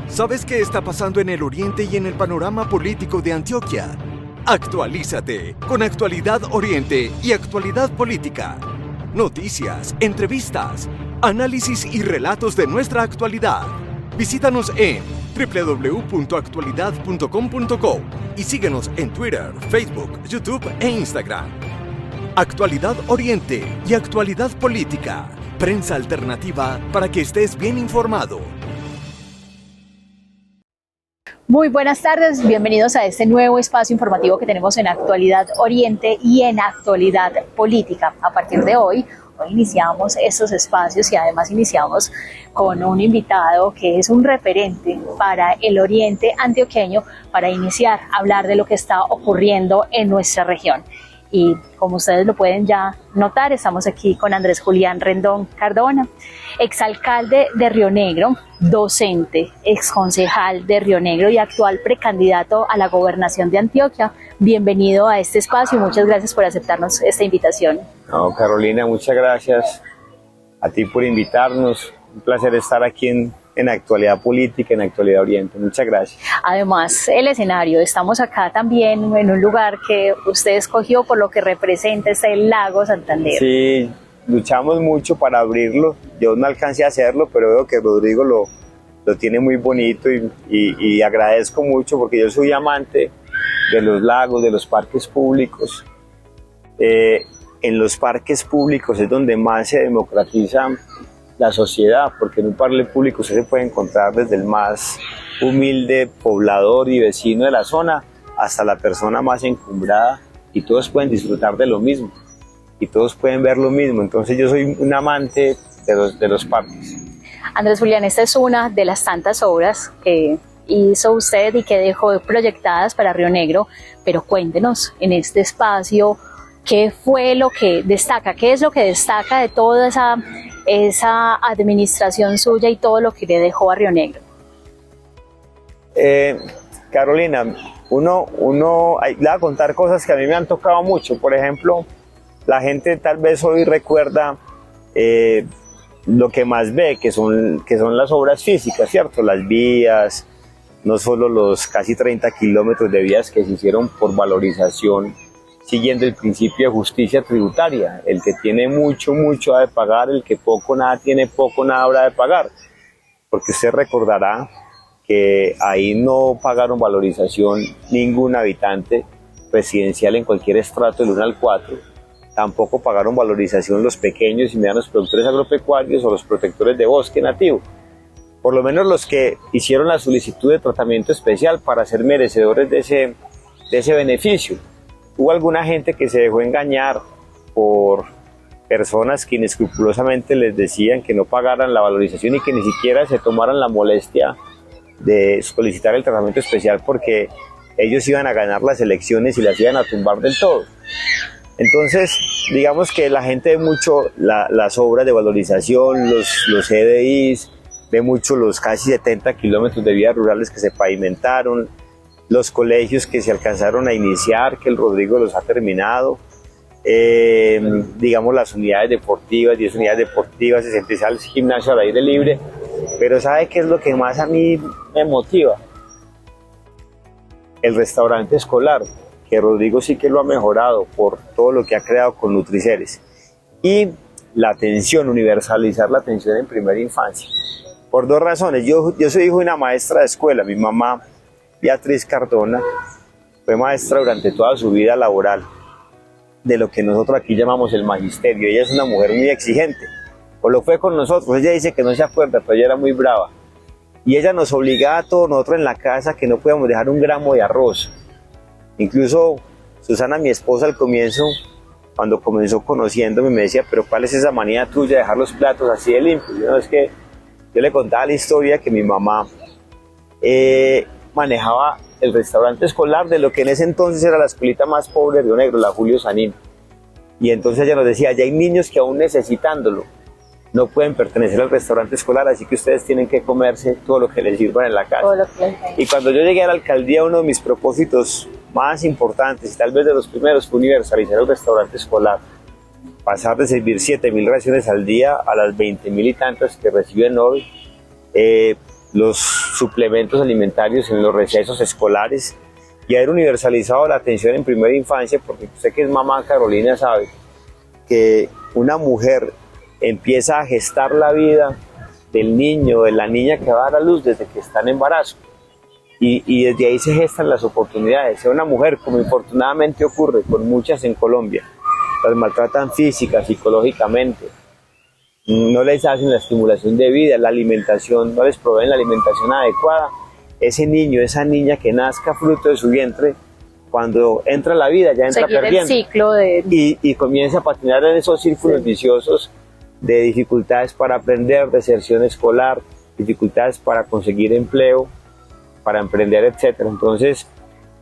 ¿Sabes qué está pasando en el Oriente y en el panorama político de Antioquia? Actualízate con Actualidad Oriente y Actualidad Política. Noticias, entrevistas, análisis y relatos de nuestra actualidad. Visítanos en www.actualidad.com.co y síguenos en Twitter, Facebook, YouTube e Instagram. Actualidad Oriente y Actualidad Política. Prensa alternativa para que estés bien informado. Muy buenas tardes, bienvenidos a este nuevo espacio informativo que tenemos en Actualidad Oriente y en Actualidad Política. A partir de hoy iniciamos estos espacios y además iniciamos con un invitado que es un referente para el Oriente antioqueño para iniciar a hablar de lo que está ocurriendo en nuestra región. Y como ustedes lo pueden ya notar, estamos aquí con Andrés Julián Rendón Cardona, exalcalde de Río Negro, docente, exconcejal de Río Negro y actual precandidato a la gobernación de Antioquia. Bienvenido a este espacio y muchas gracias por aceptarnos esta invitación. No, Carolina, muchas gracias a ti por invitarnos. Un placer estar aquí en Actualidad Política, en Actualidad Oriente. Muchas gracias. Además, el escenario, estamos acá también en un lugar que usted escogió por lo que representa, es el Lago Santander. Sí, luchamos mucho para abrirlo. Yo no alcancé a hacerlo, pero veo que Rodrigo lo tiene muy bonito y agradezco mucho porque yo soy amante de los lagos, de los parques públicos. En los parques públicos es donde más se democratiza la sociedad, porque en un parque público usted se puede encontrar desde el más humilde poblador y vecino de la zona hasta la persona más encumbrada y todos pueden disfrutar de lo mismo y todos pueden ver lo mismo. Entonces yo soy un amante de los parques. Andrés Julián, esta es una de las tantas obras que hizo usted y que dejó proyectadas para Río Negro, pero cuéntenos en este espacio qué fue lo que destaca, qué es lo que destaca de toda esa administración suya y todo lo que le dejó a Río Negro. Carolina, le voy a contar cosas que a mí me han tocado mucho. Por ejemplo, la gente tal vez hoy recuerda lo que más ve, que son las obras físicas, ¿cierto? Las vías, no solo los casi 30 kilómetros de vías que se hicieron por valorización, siguiendo el principio de justicia tributaria. El que tiene mucho, mucho ha de pagar, el que poco, nada tiene, poco, nada habrá de pagar. Porque usted recordará que ahí no pagaron valorización ningún habitante residencial en cualquier estrato del 1 al 4. Tampoco pagaron valorización los pequeños y medianos productores agropecuarios o los protectores de bosque nativo. Por lo menos los que hicieron la solicitud de tratamiento especial para ser merecedores de ese beneficio. Hubo alguna gente que se dejó engañar por personas que inescrupulosamente les decían que no pagaran la valorización y que ni siquiera se tomaran la molestia de solicitar el tratamiento especial porque ellos iban a ganar las elecciones y las iban a tumbar del todo. Entonces, digamos que la gente ve mucho las obras de valorización, los EDIs, ve mucho los casi 70 kilómetros de vías rurales que se pavimentaron, los colegios que se alcanzaron a iniciar, que el Rodrigo los ha terminado, digamos las unidades deportivas, 10 unidades deportivas, 66 gimnasios al aire libre, pero ¿sabe qué es lo que más a mí me motiva? El restaurante escolar, que Rodrigo sí que lo ha mejorado por todo lo que ha creado con Nutriceres, y la atención, universalizar la atención en primera infancia, por dos razones. Yo soy hijo de una maestra de escuela, mi mamá Beatriz Cardona fue maestra durante toda su vida laboral de lo que nosotros aquí llamamos el magisterio. Ella es una mujer muy exigente, o lo fue con nosotros. Ella dice que no se acuerda, pero ella era muy brava y ella nos obligaba a todos nosotros en la casa que no podíamos dejar un gramo de arroz. Incluso Susana, mi esposa, al comienzo, cuando comenzó conociéndome, me decía: pero ¿cuál es esa manía tuya de dejar los platos así de limpios? No, es que yo le contaba la historia que mi mamá manejaba el restaurante escolar de lo que en ese entonces era la escuelita más pobre de Río Negro, la Julio Sanín. Y entonces ella nos decía: ya hay niños que aún necesitándolo no pueden pertenecer al restaurante escolar, así que ustedes tienen que comerse todo lo que les sirvan en la casa. Y cuando yo llegué a la alcaldía, uno de mis propósitos más importantes y tal vez de los primeros fue universalizar el restaurante escolar. Pasar de servir 7.000 raciones al día a las 20.000 y tantas que reciben hoy. los suplementos alimentarios en los recesos escolares y haber universalizado la atención en primera infancia, porque usted que es mamá, Carolina, sabe que una mujer empieza a gestar la vida del niño, de la niña que va a dar a luz desde que está en embarazo. Y desde ahí se gestan las oportunidades. Sea una mujer, como infortunadamente ocurre con muchas en Colombia, las maltratan física, psicológicamente, no les hacen la estimulación de vida, la alimentación, no les proveen la alimentación adecuada. Ese niño, esa niña que nazca fruto de su vientre, cuando entra a la vida ya entra seguir perdiendo. el ciclo de... y comienza a patinar en esos círculos viciosos de dificultades para aprender, deserción escolar, dificultades para conseguir empleo, para emprender, etc. Entonces,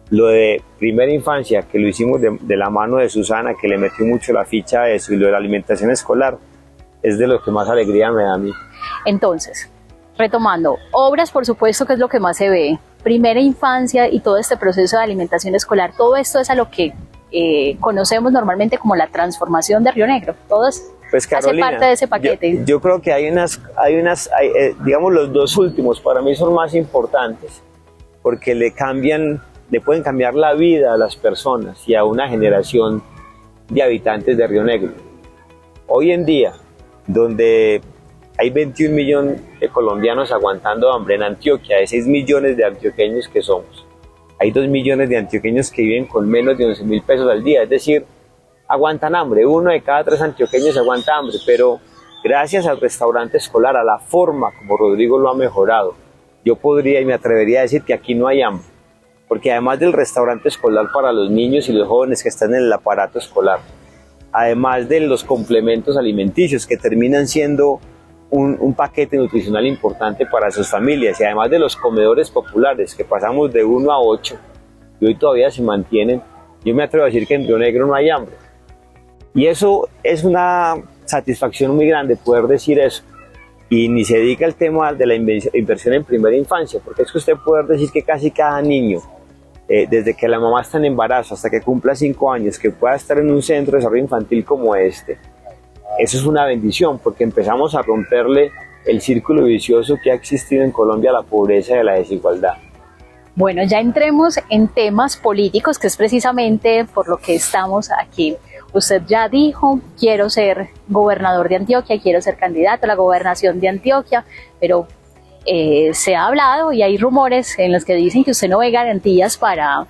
lo de primera infancia, que lo hicimos de la mano de Susana, que le metió mucho la ficha a eso, y lo de la alimentación escolar, es de lo que más alegría me da a mí. Entonces, retomando, obras por supuesto que es lo que más se ve, primera infancia y todo este proceso de alimentación escolar, todo esto es a lo que conocemos normalmente como la transformación de Río Negro, todo pues Carolina, hace parte de ese paquete. Yo creo que hay digamos los dos últimos para mí son más importantes, porque le pueden cambiar la vida a las personas y a una generación de habitantes de Río Negro. Hoy en día, donde hay 21 millones de colombianos aguantando hambre en Antioquia, de 6 millones de antioqueños que somos, hay 2 millones de antioqueños que viven con menos de 11.000 pesos al día, es decir, aguantan hambre. 1 de cada 3 antioqueños aguanta hambre, pero gracias al restaurante escolar, a la forma como Rodrigo lo ha mejorado, yo podría y me atrevería a decir que aquí no hay hambre, porque además del restaurante escolar para los niños y los jóvenes que están en el aparato escolar, además de los complementos alimenticios que terminan siendo un paquete nutricional importante para sus familias, y además de los comedores populares que pasamos de 1 a 8 y hoy todavía se mantienen, yo me atrevo a decir que en Río Negro no hay hambre. Y eso es una satisfacción muy grande poder decir eso. Y ni se dedica al tema de la inversión en primera infancia, porque es que usted puede decir que casi cada niño, desde que la mamá está en embarazo hasta que cumpla 5 años, que pueda estar en un centro de desarrollo infantil como este, eso es una bendición, porque empezamos a romperle el círculo vicioso que ha existido en Colombia, la pobreza y la desigualdad. Bueno, ya entremos en temas políticos, que es precisamente por lo que estamos aquí. Usted ya dijo, quiero ser gobernador de Antioquia, quiero ser candidato a la gobernación de Antioquia, pero se ha hablado y hay rumores en los que dicen que usted no ve garantías para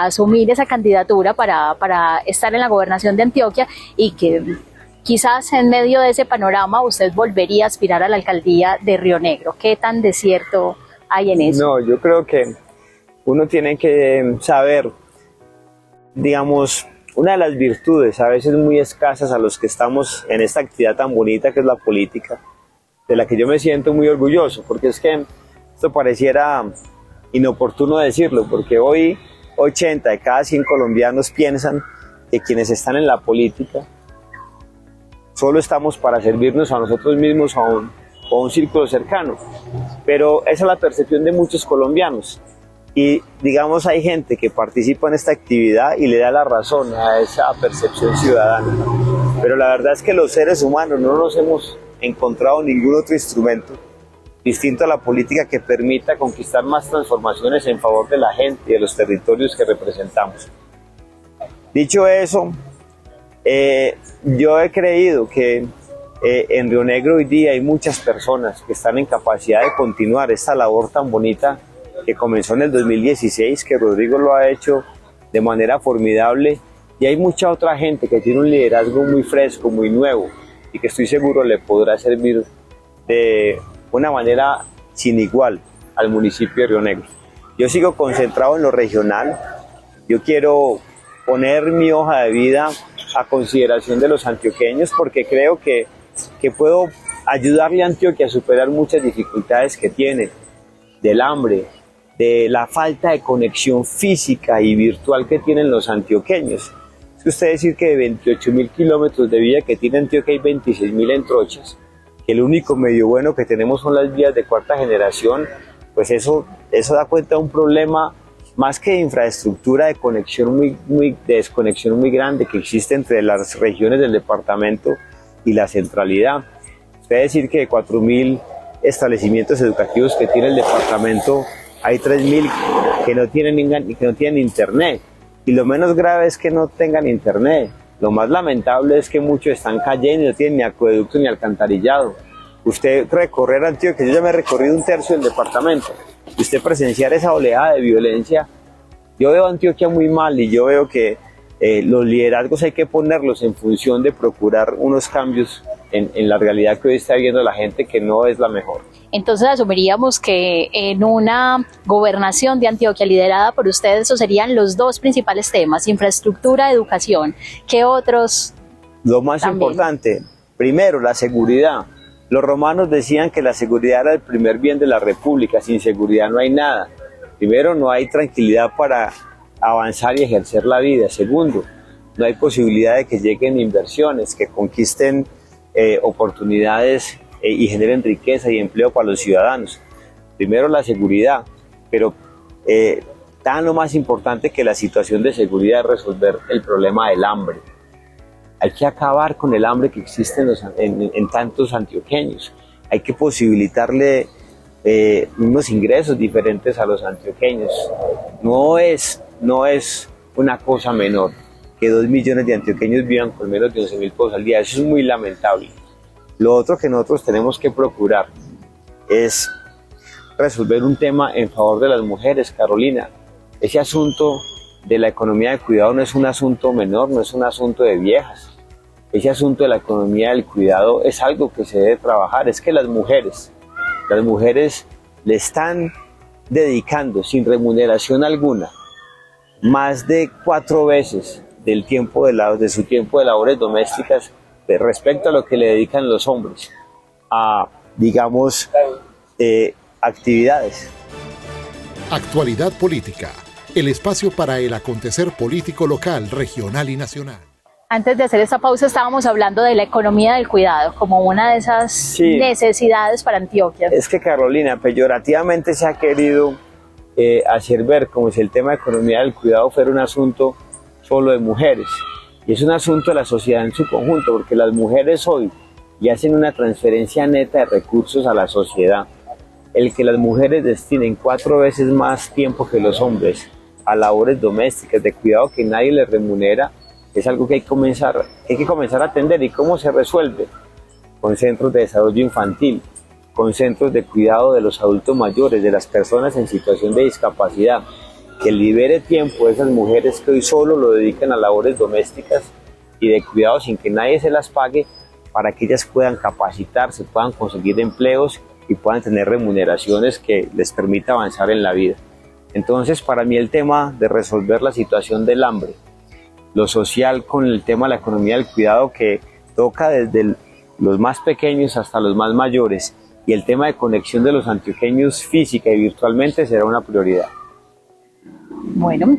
asumir esa candidatura, para estar en la gobernación de Antioquia, y que quizás en medio de ese panorama usted volvería a aspirar a la alcaldía de Río Negro. ¿Qué tan de cierto hay en eso? No, yo creo que uno tiene que saber, digamos, una de las virtudes a veces muy escasas a los que estamos en esta actividad tan bonita que es la política, de la que yo me siento muy orgulloso, porque es que esto pareciera inoportuno decirlo, porque hoy 80 de cada 100 colombianos piensan que quienes están en la política solo estamos para servirnos a nosotros mismos o a un círculo cercano, pero esa es la percepción de muchos colombianos. Y digamos, hay gente que participa en esta actividad y le da la razón a esa percepción ciudadana. Pero la verdad es que los seres humanos no nos hemos encontrado ningún otro instrumento distinto a la política que permita conquistar más transformaciones en favor de la gente y de los territorios que representamos. Dicho eso, yo he creído que en Río Negro hoy día hay muchas personas que están en capacidad de continuar esta labor tan bonita que comenzó en el 2016, que Rodrigo lo ha hecho de manera formidable, y hay mucha otra gente que tiene un liderazgo muy fresco, muy nuevo, y que estoy seguro le podrá servir de una manera sin igual al municipio de Río Negro. Yo sigo concentrado en lo regional, yo quiero poner mi hoja de vida a consideración de los antioqueños, porque creo que puedo ayudarle a Antioquia a superar muchas dificultades que tiene, del hambre, de la falta de conexión física y virtual que tienen los antioqueños. Es que usted decir que de 28.000 kilómetros de vía que tiene Antioquia hay 26.000 en trochas, que el único medio bueno que tenemos son las vías de cuarta generación, pues eso da cuenta de un problema más que de infraestructura, de conexión de desconexión muy grande que existe entre las regiones del departamento y la centralidad. Usted decir que de 4.000 establecimientos educativos que tiene el departamento, hay 3.000 que no tienen internet. Y lo menos grave es que no tengan internet. Lo más lamentable es que muchos están cayendo y no tienen ni acueducto ni alcantarillado. Usted recorrer Antioquia, yo ya me he recorrido un tercio del departamento, y usted presenciar esa oleada de violencia, yo veo Antioquia muy mal y yo veo que los liderazgos hay que ponerlos en función de procurar unos cambios en la realidad que hoy está viviendo la gente, que no es la mejor. Entonces asumiríamos que en una gobernación de Antioquia liderada por ustedes, esos serían los dos principales temas: infraestructura, educación. ¿Qué otros? Lo más importante, primero, la seguridad. Los romanos decían que la seguridad era el primer bien de la república. Sin seguridad no hay nada. Primero, no hay tranquilidad para avanzar y ejercer la vida. Segundo, no hay posibilidad de que lleguen inversiones, que conquisten oportunidades y generen riqueza y empleo para los ciudadanos. Primero, la seguridad, pero tan lo más importante que la situación de seguridad es resolver el problema del hambre. Hay que acabar con el hambre que existe en tantos antioqueños. Hay que posibilitarle unos ingresos diferentes a los antioqueños. No es una cosa menor que 2 millones de antioqueños vivan con menos de 11.000 pesos al día. Eso es muy lamentable. Lo otro que nosotros tenemos que procurar es resolver un tema en favor de las mujeres, Carolina. Ese asunto de la economía del cuidado no es un asunto menor, no es un asunto de viejas. Ese asunto de la economía del cuidado es algo que se debe trabajar. Es que las mujeres le están dedicando sin remuneración alguna más de 4 veces de su tiempo de labores domésticas respecto a lo que le dedican los hombres a, digamos, actividades. Actualidad política, el espacio para el acontecer político local, regional y nacional. Antes de hacer esta pausa estábamos hablando de la economía del cuidado como una de esas necesidades para Antioquia. Es que, Carolina, peyorativamente se ha querido hacer ver como si el tema de economía del cuidado fuera un asunto solo de mujeres. Y es un asunto de la sociedad en su conjunto, porque las mujeres hoy ya hacen una transferencia neta de recursos a la sociedad. El que las mujeres destinen 4 veces más tiempo que los hombres a labores domésticas de cuidado que nadie les remunera es algo que hay que comenzar a atender. ¿Y cómo se resuelve? Con centros de desarrollo infantil, con centros de cuidado de los adultos mayores, de las personas en situación de discapacidad, que libere tiempo a esas mujeres que hoy solo lo dedican a labores domésticas y de cuidado sin que nadie se las pague, para que ellas puedan capacitarse, puedan conseguir empleos y puedan tener remuneraciones que les permita avanzar en la vida. Entonces, para mí el tema de resolver la situación del hambre, lo social con el tema de la economía del cuidado, que toca desde los más pequeños hasta los más mayores, y el tema de conexión de los antioqueños física y virtualmente, será una prioridad. Bueno,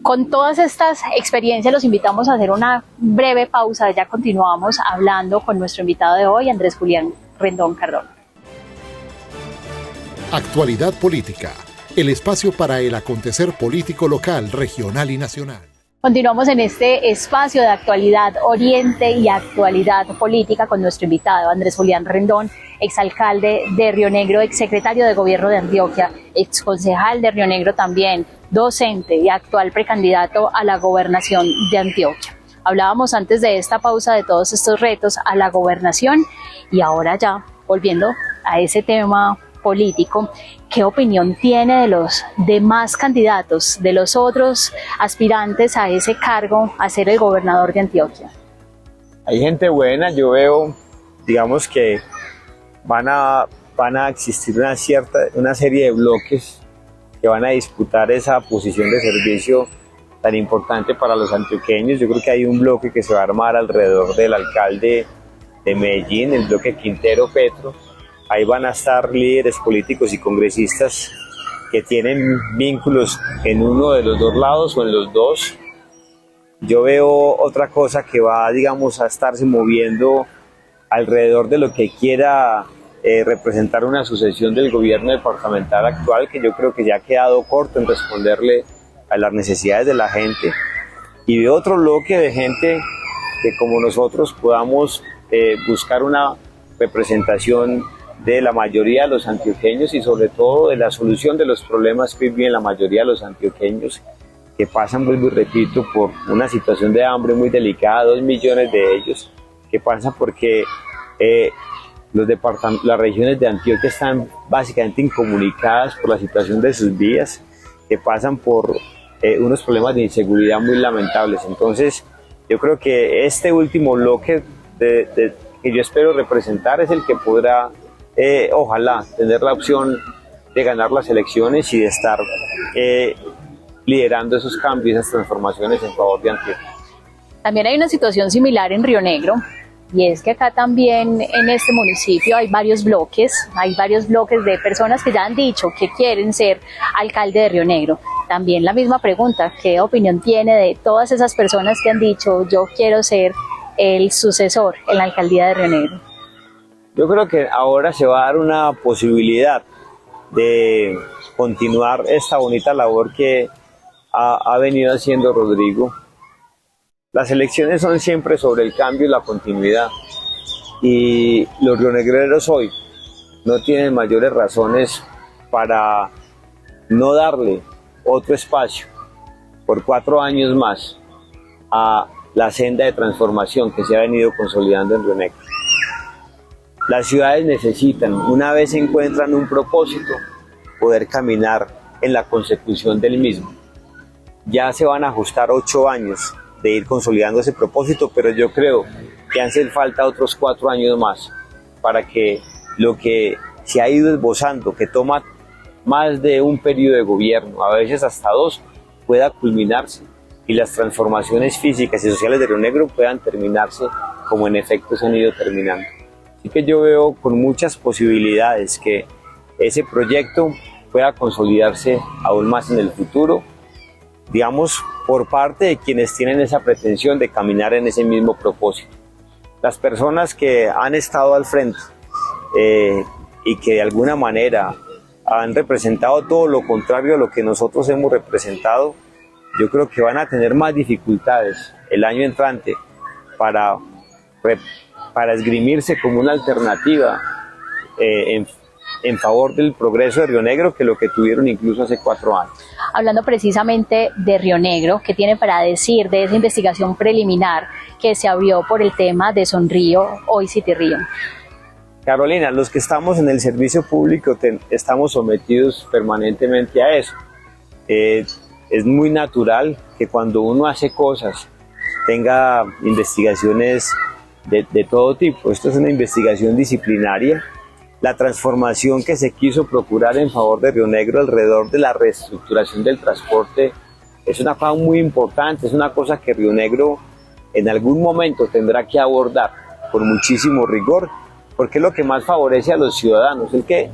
con todas estas experiencias los invitamos a hacer una breve pausa. Ya continuamos hablando con nuestro invitado de hoy, Andrés Julián Rendón Cardona. Actualidad política, el espacio para el acontecer político local, regional y nacional. Continuamos en este espacio de actualidad oriente y actualidad política con nuestro invitado, Andrés Julián Rendón, exalcalde de Río Negro, exsecretario de Gobierno de Antioquia, exconcejal de Río Negro también, docente y actual precandidato a la gobernación de Antioquia. Hablábamos antes de esta pausa de todos estos retos a la gobernación, y ahora ya volviendo a ese tema político, ¿qué opinión tiene de los demás candidatos, de los otros aspirantes a ese cargo, a ser el gobernador de Antioquia? Hay gente buena. Yo veo, digamos, que van a existir una serie de bloques que van a disputar esa posición de servicio tan importante para los antioqueños. Yo creo que hay un bloque que se va a armar alrededor del alcalde de Medellín, el bloque Quintero Petro. Ahí van a estar líderes políticos y congresistas que tienen vínculos en uno de los dos lados o en los dos. Yo veo otra cosa que va, digamos, a estarse moviendo alrededor de lo que quiera representar una sucesión del gobierno departamental actual, que yo creo que ya ha quedado corto en responderle a las necesidades de la gente. Y veo otro bloque de gente que, como nosotros, podamos buscar una representación de la mayoría de los antioqueños y sobre todo de la solución de los problemas que viven la mayoría de los antioqueños, que pasan, vuelvo y repito, por una situación de hambre muy delicada, 2 millones de ellos, que pasan porque las regiones de Antioquia están básicamente incomunicadas por la situación de sus vías, que pasan por unos problemas de inseguridad muy lamentables. Entonces, yo creo que este último bloque que yo espero representar es el que podrá, ojalá, tener la opción de ganar las elecciones y de estar liderando esos cambios, esas transformaciones en favor de Antioquia. También hay una situación similar en Río Negro, y es que acá también en este municipio hay varios bloques de personas que ya han dicho que quieren ser alcalde de Río Negro. También la misma pregunta, ¿qué opinión tiene de todas esas personas que han dicho yo quiero ser el sucesor en la alcaldía de Río Negro? Yo creo que ahora se va a dar una posibilidad de continuar esta bonita labor que ha venido haciendo Rodrigo. Las elecciones son siempre sobre el cambio y la continuidad, y los rionegreros hoy no tienen mayores razones para no darle otro espacio por 4 años más a la senda de transformación que se ha venido consolidando en Río Negro. Las ciudades necesitan, una vez encuentran un propósito, poder caminar en la consecución del mismo. Ya se van a ajustar 8 años de ir consolidando ese propósito, pero yo creo que hacen falta otros 4 años más para que lo que se ha ido esbozando, que toma más de un periodo de gobierno, a veces hasta 2, pueda culminarse y las transformaciones físicas y sociales de Río Negro puedan terminarse como en efecto se han ido terminando. Así que yo veo con muchas posibilidades que ese proyecto pueda consolidarse aún más en el futuro, digamos, por parte de quienes tienen esa pretensión de caminar en ese mismo propósito. Las personas que han estado al frente y que de alguna manera han representado todo lo contrario a lo que nosotros hemos representado, yo creo que van a tener más dificultades el año entrante para esgrimirse como una alternativa en favor del progreso de Río Negro que lo que tuvieron incluso hace 4 años. Hablando precisamente de Río Negro, ¿qué tiene para decir de esa investigación preliminar que se abrió por el tema de Sonrío, hoy City Río? Carolina, los que estamos en el servicio público estamos sometidos permanentemente a eso. Es muy natural que cuando uno hace cosas tenga investigaciones de todo tipo. Esto es una investigación disciplinaria. La transformación que se quiso procurar en favor de Río Negro alrededor de la reestructuración del transporte es una cosa muy importante, es una cosa que Río Negro en algún momento tendrá que abordar con muchísimo rigor, porque es lo que más favorece a los ciudadanos. Es que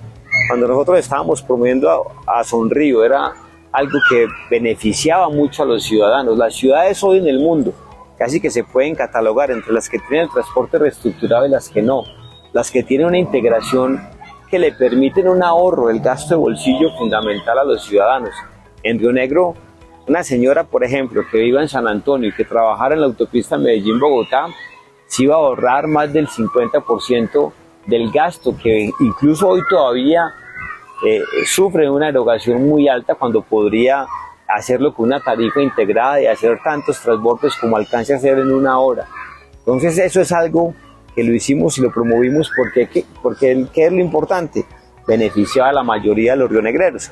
cuando nosotros estábamos promoviendo a Sonrío era algo que beneficiaba mucho a los ciudadanos. Las ciudades hoy en el mundo casi que se pueden catalogar entre las que tienen el transporte reestructurado y las que no. Las que tienen una integración que le permiten un ahorro, el gasto de bolsillo fundamental a los ciudadanos. En Río Negro, una señora, por ejemplo, que viva en San Antonio y que trabajara en la autopista Medellín-Bogotá, se iba a ahorrar más del 50% del gasto que incluso hoy todavía sufre una erogación muy alta cuando podría hacerlo con una tarifa integrada y hacer tantos transbordes como alcance a hacer en 1 hora. Entonces eso es algo que lo hicimos y lo promovimos porque ¿qué es lo importante? Beneficiaba a la mayoría de los rionegreros.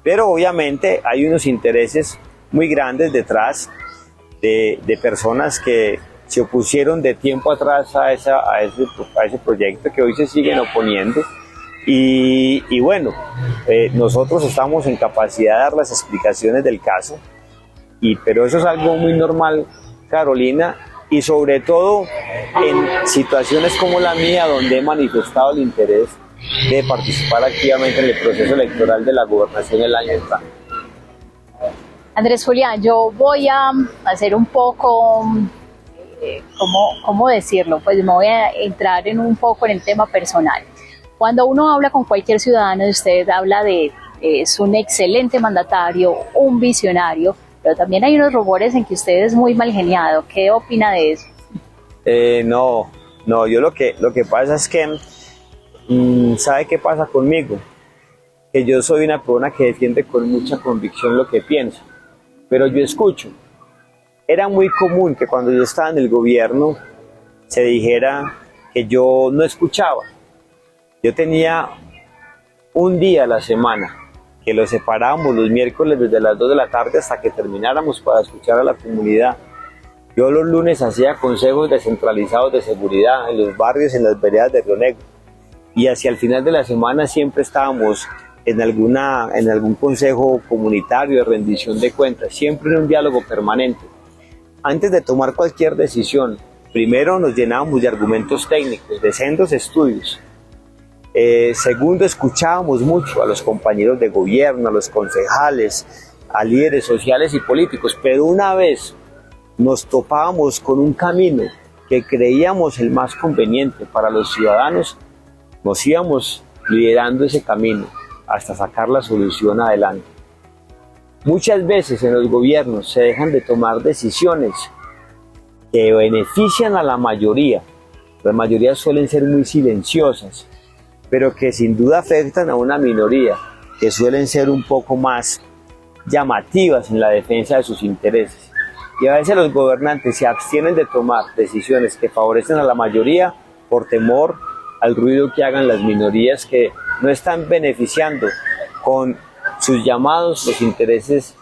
Pero obviamente hay unos intereses muy grandes detrás de personas que se opusieron de tiempo atrás a ese proyecto, que hoy se siguen oponiendo. Y bueno, nosotros estamos en capacidad de dar las explicaciones del caso, pero eso es algo muy normal, Carolina, y sobre todo en situaciones como la mía, donde he manifestado el interés de participar activamente en el proceso electoral de la gobernación el año entrante. Andrés Julián, yo voy a hacer un poco, ¿cómo decirlo? Pues me voy a entrar un poco en el tema personal. Cuando uno habla con cualquier ciudadano, usted habla de es un excelente mandatario, un visionario, pero también hay unos rumores en que usted es muy mal geniado. ¿Qué opina de eso? No, yo lo que pasa es que ¿Sabe qué pasa conmigo? Que yo soy una persona que defiende con mucha convicción lo que piensa, pero yo escucho. Era muy común que cuando yo estaba en el gobierno se dijera que yo no escuchaba. Yo tenía un día a la semana que lo separábamos los miércoles desde las 2 de la tarde hasta que termináramos para escuchar a la comunidad. Yo los lunes hacía consejos descentralizados de seguridad en los barrios, en las veredas de Río Negro. Y hacia el final de la semana siempre estábamos en algún consejo comunitario de rendición de cuentas, siempre en un diálogo permanente. Antes de tomar cualquier decisión, primero nos llenábamos de argumentos técnicos, de sendos estudios. Segundo, escuchábamos mucho a los compañeros de gobierno, a los concejales, a líderes sociales y políticos, pero una vez nos topábamos con un camino que creíamos el más conveniente para los ciudadanos, nos íbamos liderando ese camino hasta sacar la solución adelante. Muchas veces en los gobiernos se dejan de tomar decisiones que benefician a la mayoría. Las mayorías suelen ser muy silenciosas, pero que sin duda afectan a una minoría, que suelen ser un poco más llamativas en la defensa de sus intereses. Y a veces los gobernantes se abstienen de tomar decisiones que favorecen a la mayoría por temor al ruido que hagan las minorías que no están beneficiando con sus llamados los intereses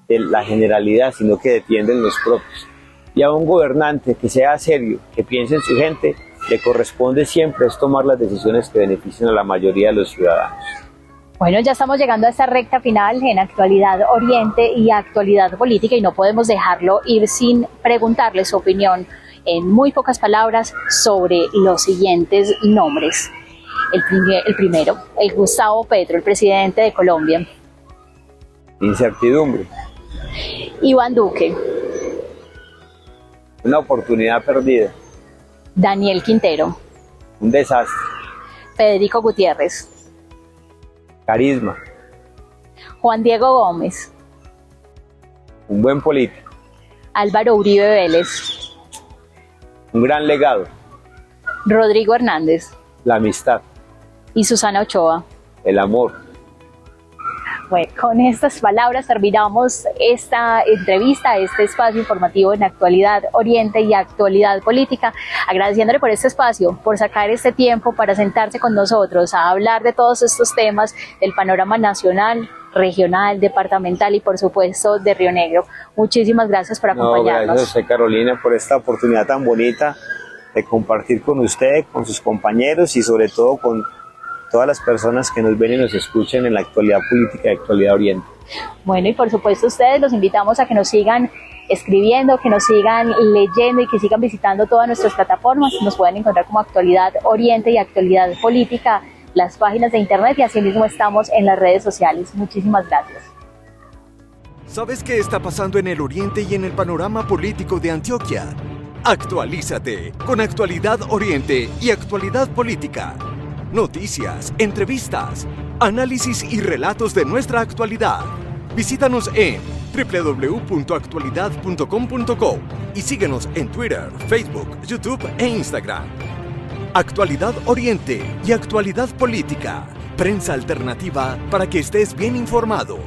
de la generalidad, sino que defienden los propios. Y a un gobernante que sea serio, que piense en su gente, le corresponde siempre es tomar las decisiones que beneficien a la mayoría de los ciudadanos. Bueno, ya estamos llegando a esta recta final en Actualidad Oriente y Actualidad Política y no podemos dejarlo ir sin preguntarle su opinión en muy pocas palabras sobre los siguientes nombres. El primero, el Gustavo Petro, el presidente de Colombia. Incertidumbre. Iván Duque. Una oportunidad perdida. Daniel Quintero. Un desastre. Federico Gutiérrez. Carisma. Juan Diego Gómez. Un buen político. Álvaro Uribe Vélez. Un gran legado. Rodrigo Hernández. La amistad. Y Susana Ochoa. El amor. Bueno, con estas palabras terminamos esta entrevista, este espacio informativo en Actualidad Oriente y Actualidad Política, agradeciéndole por este espacio, por sacar este tiempo para sentarse con nosotros a hablar de todos estos temas del panorama nacional, regional, departamental y por supuesto de Río Negro. Muchísimas gracias por acompañarnos. Gracias a usted, Carolina, por esta oportunidad tan bonita de compartir con usted, con sus compañeros y sobre todo con todas las personas que nos ven y nos escuchan en la actualidad política de Actualidad Oriente. Bueno, y por supuesto ustedes los invitamos a que nos sigan escribiendo, que nos sigan leyendo y que sigan visitando todas nuestras plataformas. Nos pueden encontrar como Actualidad Oriente y Actualidad Política, las páginas de internet y asimismo estamos en las redes sociales. Muchísimas gracias. ¿Sabes qué está pasando en el Oriente y en el panorama político de Antioquia? Actualízate con Actualidad Oriente y Actualidad Política. Noticias, entrevistas, análisis y relatos de nuestra actualidad. Visítanos en www.actualidad.com.co y síguenos en Twitter, Facebook, YouTube e Instagram. Actualidad Oriente y Actualidad Política. Prensa alternativa para que estés bien informado.